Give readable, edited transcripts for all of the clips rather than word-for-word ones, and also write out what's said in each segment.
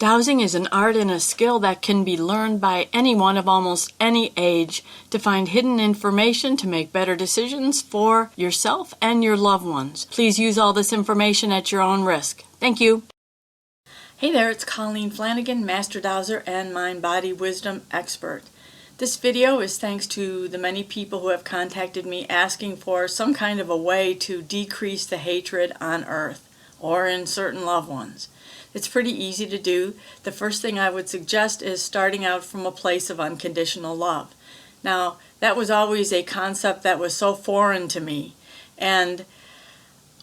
Dowsing is an art and a skill that can be learned by anyone of almost any age to find hidden information to make better decisions for yourself and your loved ones. Please use all this information at your own risk. Thank you. Hey there, it's Colleen Flanagan, Master Dowser and Mind Body Wisdom Expert. This video is thanks to the many people who have contacted me asking for some kind of a way to decrease the hatred on Earth or in certain loved ones. It's pretty easy to do. The first thing I would suggest is starting out from a place of unconditional love. Now, that was always a concept that was so foreign to me. And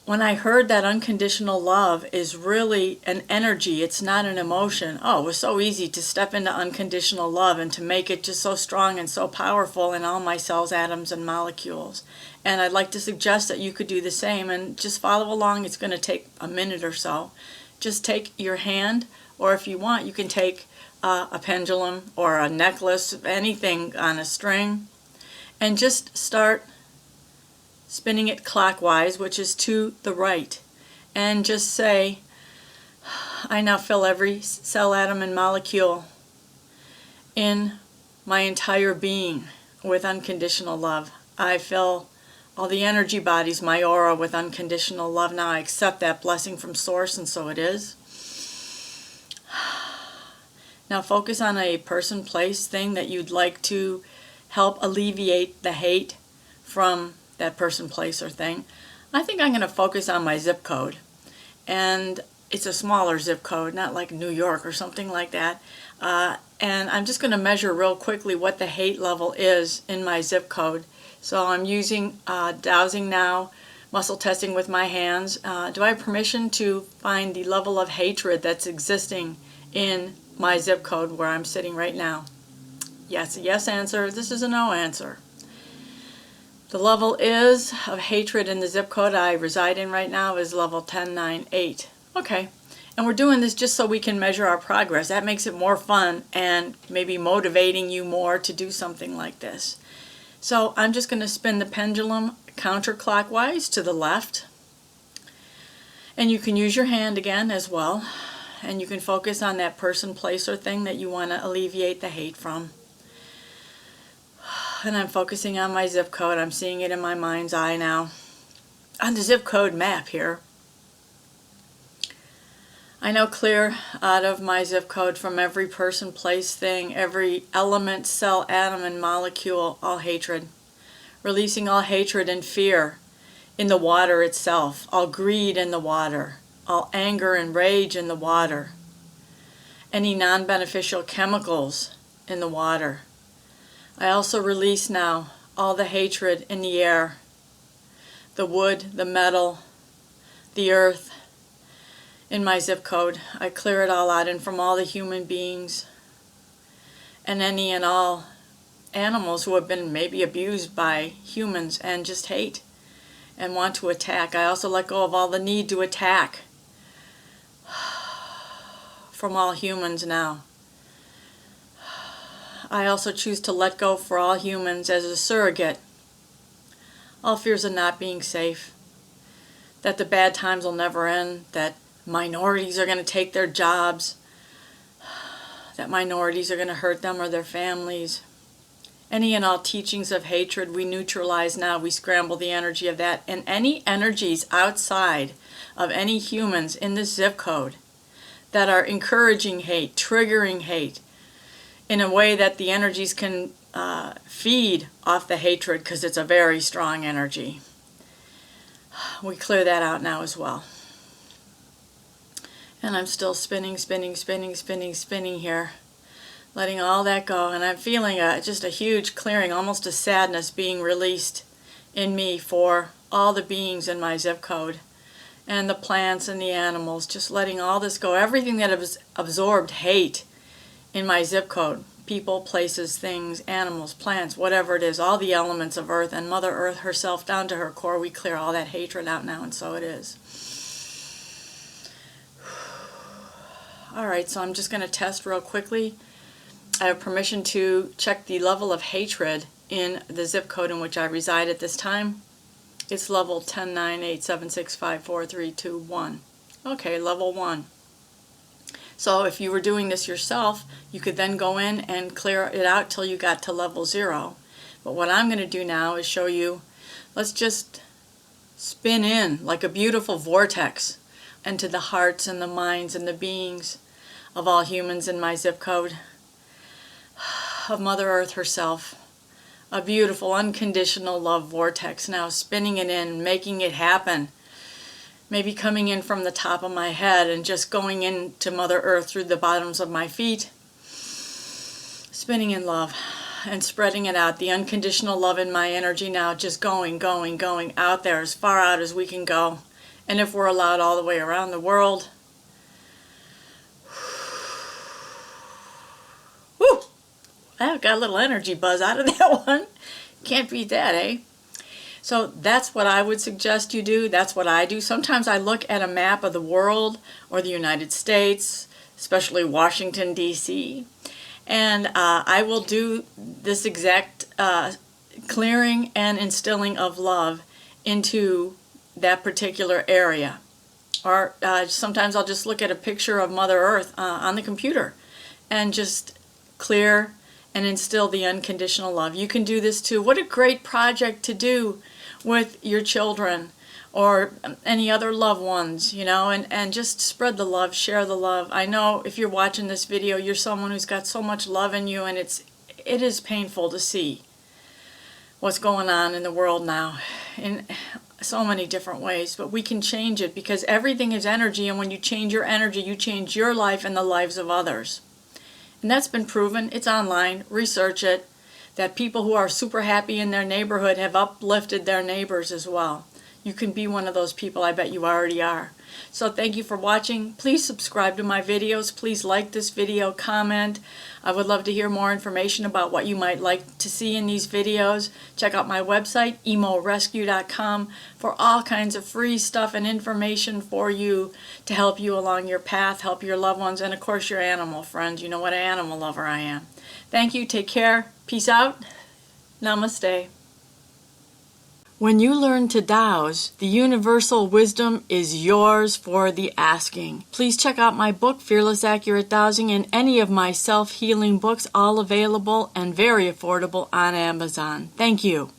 when I heard that unconditional love is really an energy, it's not an emotion, it was so easy to step into unconditional love and to make it just so strong and so powerful in all my cells, atoms, and molecules. And I'd like to suggest that you could do the same and just follow along. It's going to take a minute or so. Just take your hand, or if you want, you can take a pendulum or a necklace, anything on a string, and just start spinning it clockwise, which is to the right. And just say, I now fill every cell, atom, and molecule in my entire being with unconditional love. I fill all the energy bodies, my aura, with unconditional love. Now I accept that blessing from Source, and so it is. Now focus on a person, place, thing that you'd like to help alleviate the hate from that person, place, or thing. I think I'm going to focus on my zip code. And it's a smaller zip code, not like New York or something like that. And I'm just going to measure real quickly what the hate level is in my zip code. So I'm using Dowsing now, muscle testing with my hands. Do I have permission to find the level of hatred that's existing in my zip code where I'm sitting right now? Yes, a yes answer. This is a no answer. The level is of hatred in the zip code I reside in right now is level 1098. Okay. And we're doing this just so we can measure our progress. That makes it more fun and maybe motivating you more to do something like this. So I'm just going to spin the pendulum counterclockwise to the left. And you can use your hand again as well. And you can focus on that person, place, or thing that you want to alleviate the hate from. And I'm focusing on my zip code. I'm seeing it in my mind's eye now. On the zip code map here, I now clear out of my zip code from every person, place, thing, every element, cell, atom, and molecule, all hatred. Releasing all hatred and fear in the water itself, all greed in the water, all anger and rage in the water, any non-beneficial chemicals in the water. I also release now all the hatred in the air, the wood, the metal, the earth. In my zip code, I clear it all out, and from all the human beings and any and all animals who have been maybe abused by humans and just hate and want to attack. I also let go of all the need to attack from all humans now. I also choose to let go for all humans as a surrogate. All fears of not being safe, that the bad times will never end, that minorities are going to take their jobs, that minorities are going to hurt them or their families. Any and all teachings of hatred we neutralize now. We scramble the energy of that. And any energies outside of any humans in this zip code that are encouraging hate, triggering hate, in a way that the energies can feed off the hatred, because it's a very strong energy. We clear that out now as well. And I'm still spinning here, letting all that go. And I'm feeling just a huge clearing, almost a sadness being released in me for all the beings in my zip code, and the plants and the animals, just letting all this go. Everything that has absorbed hate in my zip code, people, places, things, animals, plants, whatever it is, all the elements of Earth and Mother Earth herself down to her core, we clear all that hatred out now, and so it is. Alright, so I'm just going to test real quickly. I have permission to check the level of hatred in the zip code in which I reside at this time. It's level 109876543221. Okay, level 1. So if you were doing this yourself, you could then go in and clear it out till you got to level 0. But what I'm going to do now is show you, let's just spin in like a beautiful vortex into the hearts and the minds and the beings of all humans in my zip code, of Mother Earth herself. A beautiful unconditional love vortex now, spinning it in, making it happen. Maybe coming in from the top of my head and just going into Mother Earth through the bottoms of my feet. Spinning in love and spreading it out. The unconditional love in my energy now, just going out there as far out as we can go. And if we're allowed, all the way around the world. Woo! I got a little energy buzz out of that one. Can't beat that, eh? So that's what I would suggest you do. That's what I do. Sometimes I look at a map of the world or the United States, especially Washington, D.C., and I will do this exact clearing and instilling of love into that particular area. Or sometimes I'll just look at a picture of Mother Earth on the computer and just clear and instill the unconditional love. You can do this too. What a great project to do with your children or any other loved ones, you know, and just spread the love, share the love. I know if you're watching this video, you're someone who's got so much love in you, and it is painful to see what's going on in the world now in so many different ways, but we can change it because everything is energy, and when you change your energy, you change your life and the lives of others. And that's been proven. It's online. Research it. That people who are super happy in their neighborhood have uplifted their neighbors as well. You can be one of those people. I bet you already are. So thank you for watching. Please subscribe to my videos. Please like this video, comment. I would love to hear more information about what you might like to see in these videos. Check out my website, emorescue.com, for all kinds of free stuff and information for you to help you along your path, help your loved ones, and of course your animal friends. You know what an animal lover I am. Thank you. Take care. Peace out. Namaste. When you learn to Dows, the universal wisdom is yours for the asking. Please check out my book, Fearless Accurate Dowsing, and any of my self-healing books, all available and very affordable on Amazon. Thank you.